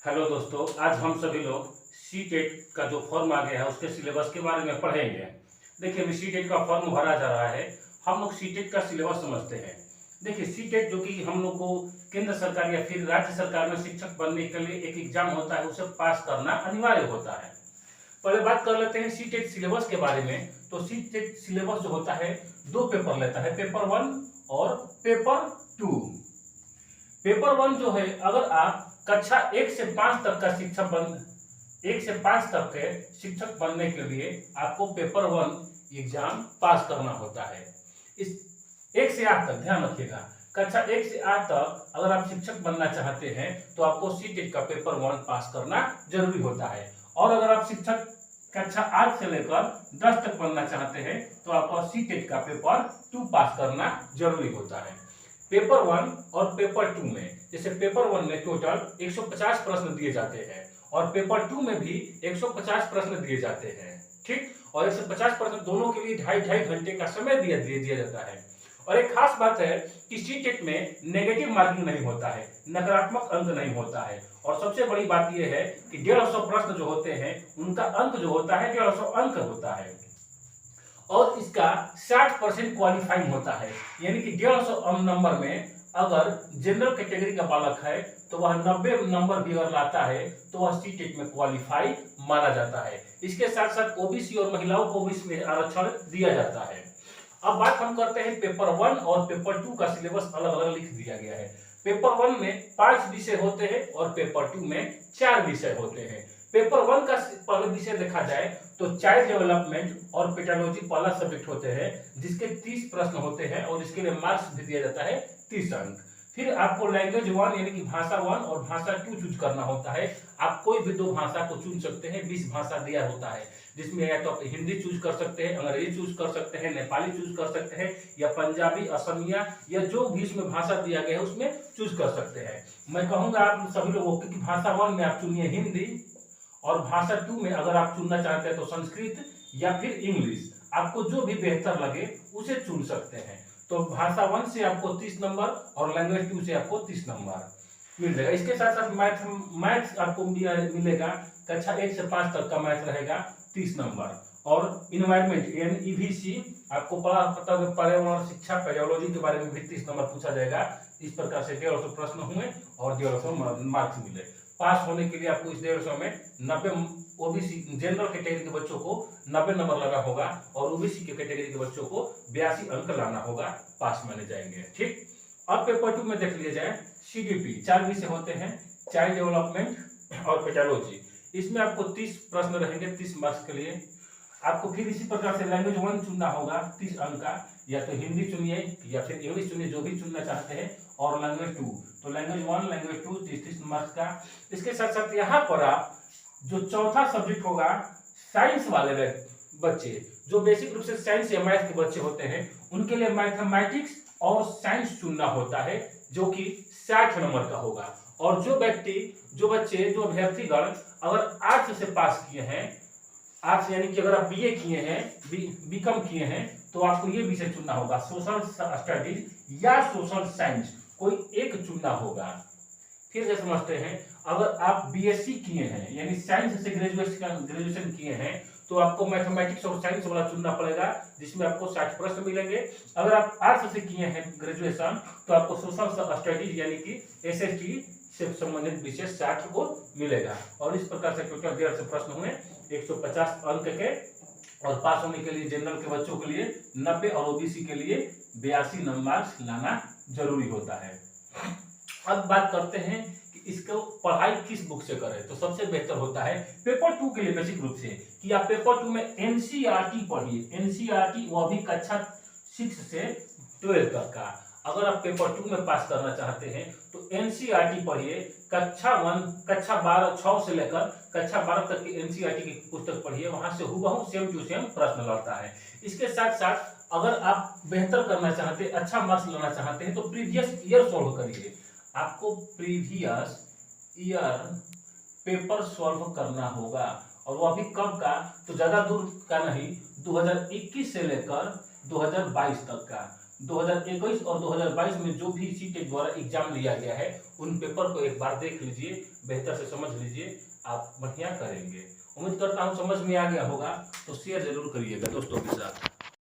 Hello दोस्तों, आज हम सभी लोग सी टेट का जो फॉर्म आ गया है उसके सिलेबस के बारे में पढ़ेंगे। देखिए, अभी सी टेट का फॉर्म भरा जा रहा है। हम लोग सी टेट का सिलेबस समझते हैं। देखिए, सी टेट जो कि हम लोग को केंद्र सरकार या फिर राज्य सरकार में शिक्षक बनने के लिए एक एग्जाम होता है, उसे पास करना अनिवार्य होता है। पहले बात कर लेते हैं सी टेट सिलेबस के बारे में। तो सी टेट सिलेबस जो होता है, दो पेपर लेता है, पेपर 1 और पेपर 2। पेपर 1 जो है, अगर आप कक्षा 1 से 5 तक का शिक्षक बन 1 से 5 तक के शिक्षक बनने के लिए आपको पेपर 1 एग्जाम पास करना होता है। इस 1 से 8 तक ध्यान रखिएगा, कक्षा 1 से 8 तक अगर आप शिक्षक बनना चाहते हैं तो आपको सीटेट का पेपर 1 पास करना जरूरी होता है। और अगर आप शिक्षक कक्षा 8 से लेकर 10 तक बनना चाहते हैं तो आपको सीटेट का पेपर 2 पास करना जरूरी होता है। पेपर 1 और पेपर 2 में, जैसे पेपर 1 में टोटल 150 प्रश्न दिए जाते हैं और पेपर 2 में भी 150 प्रश्न दिए जाते हैं, ठीक। और 150 प्रश्न दोनों के लिए 2.5 घंटे का समय दिया जाता है। और एक खास बात है कि सीटेट में नेगेटिव मार्किंग नहीं होता है, नकारात्मक अंक नहीं होता है। और सबसे बड़ी बात यह है कि 150 प्रश्न जो होते हैं उनका अंक जो होता है 150 अंक होता है और इसका 60% क्वालिफाइंग होता है। यानी कि 150 नंबर में अगर जनरल कैटेगरी का बालक है तो वह 90 नंबर भी अगर लाता है तो वह सीटेट में क्वालिफाई माना जाता है। इसके साथ साथ ओबीसी और महिलाओं को भी इसमें आरक्षण दिया जाता है। अब बात हम करते हैं पेपर 1 और पेपर 2 का सिलेबस अलग अलग लिख दिया गया है। पेपर 1 में 5 विषय होते हैं और पेपर 2 में 4 विषय होते हैं। पेपर 1 का पहले विषय देखा जाए तो चाइल्ड डेवलपमेंट और पेडागोजी पहला सब्जेक्ट होते हैं, जिसके 30 प्रश्न होते हैं और इसके लिए मार्क्स भी दिया जाता है 30 अंक। फिर आपको लैंग्वेज 1 यानी कि भाषा 1 और भाषा 2 चूज करना होता है। आप कोई भी 2 भाषा को चुन सकते हैं। 20 भाषा दिया होता है, जिसमें या तो आप हिंदी चूज कर सकते हैं, अंग्रेजी चूज कर सकते हैं, नेपाली चूज कर सकते हैं या पंजाबी, असमिया या जो भी इसमें भाषा दिया गया है उसमें चूज कर सकते हैं। मैं कहूंगा आप सभी लोगों को कि भाषा 1 में आप चुनिए हिंदी और भाषा 2 में अगर आप चुनना चाहते हैं तो संस्कृत या फिर इंग्लिश, आपको जो भी बेहतर लगे उसे चुन सकते हैं। तो भाषा 1 से आपको 30 नंबर और लैंग्वेज 2 से आपको 30 नंबर मिल जाएगा। इसके साथ साथ मैथ्स आपको मिलेगा, कक्षा 1 से 5 तक का मैथ रहेगा 30 नंबर। और इन्वायरमेंट यानी ईवीसी आपको पता होगा, पर्यावरण शिक्षा पेडोलॉजी के बारे में भी 30 नंबर पूछा जाएगा। इस प्रकार से 150 प्रश्न हुए और 150 मार्क्स मिले। पास होने के लिए आपको इस 150 में 90 ओबीसी जनरल कैटेगरी के बच्चों को 90 नंबर लगा होगा और ओबीसी के कैटेगरी के बच्चों को 82 अंक लाना होगा, पास माने जाएंगे, ठीक। अब पेपर 2 में देख लिया जाए, सीडीपी 4 विषय होते हैं, चाइल्ड डेवलपमेंट और पेडागोजी। इसमें आपको 30 प्रश्न रहेंगे 30 मार्क्स के लिए। आपको फिर इसी प्रकार से लैंग्वेज 1 चुनना होगा 30 अंक का, या तो हिंदी चुनिए या फिर इंग्लिश चुनिए, जो भी चुनना चाहते हैं। और लैंग्वेज 2 तो लैंग्वेज 1 लैंग्वेज 2 30 मार्क्स का। इसके साथ साथ यहाँ पर आप जो चौथा सब्जेक्ट होगा, साइंस वाले बच्चे जो बेसिक रूप से साइंस या मैथ के बच्चे होते हैं, उनके लिए मैथमेटिक्स और साइंस चुनना होता है, जो कि 60 नंबर का होगा। और जो बच्चे जो अभ्यर्थीगण अगर आर्ट्स से पास किए हैं, आर्ट्स यानी कि अगर आप बीए किए हैं, बीकॉम किए हैं, तो आपको ये विषय चुनना होगा, सोशल स्टडीज या सोशल साइंस, कोई एक चुनना होगा। फिर से समझते हैं, अगर आप बीएससी किए हैं यानी साइंस से ग्रेजुएशन किए हैं तो आपको मैथमेटिक्स और साइंस वाला चुनना पड़ेगा, जिसमें आपको 60 प्रश्न मिलेंगे। अगर आप आर्ट्स से किए हैं ग्रेजुएशन तो आपको सोशल स्टडीज यानी कि एसएसटी से संबंधित विषय 60 को मिलेगा। और इस प्रकार से टोटल 150 प्रश्न हुए 150 अंक के। और पास होने के लिए जनरल के बच्चों के लिए 90 और ओबीसी के लिए 82 मार्क्स लाना जरूरी होता है। अब बात करते हैं कि इसको पढ़ाई किस बुक से करें, तो सबसे बेहतर होता है पेपर 2 के लिए बेसिक रूप से कि आप पेपर 2 में एनसीईआरटी पढ़िए। एनसीईआरटी वो भी कक्षा 6 से 12 तक का। अगर आप पेपर 2 में पास करना चाहते हैं तो एनसीईआरटी पढ़िए। कक्षा 12 6 से लेकर कक्षा 12 तक की एनसीईआरटी की पुस्तक पढ़िए, वहां से हूबहू सेम टू सेम प्रश्न लौटता है। इसके साथ साथ अगर आप बेहतर करना चाहते हैं, अच्छा मार्क्स लाना चाहते हैं, तो प्रीवियस ईयर सॉल्व करिए। आपको प्रीवियस ईयर पेपर सॉल्व करना होगा, और वो अभी कब का, तो ज्यादा दूर का नहीं, 2021 से लेकर 2022 तक का। 2021 और 2022 में जो भी सीटेट द्वारा एग्जाम लिया गया है उन पेपर को एक बार देख लीजिए, बेहतर से समझ लीजिए, आप बढ़िया करेंगे। उम्मीद करता हूँ समझ में आ गया होगा, तो शेयर जरूर करिएगा दोस्तों के साथ।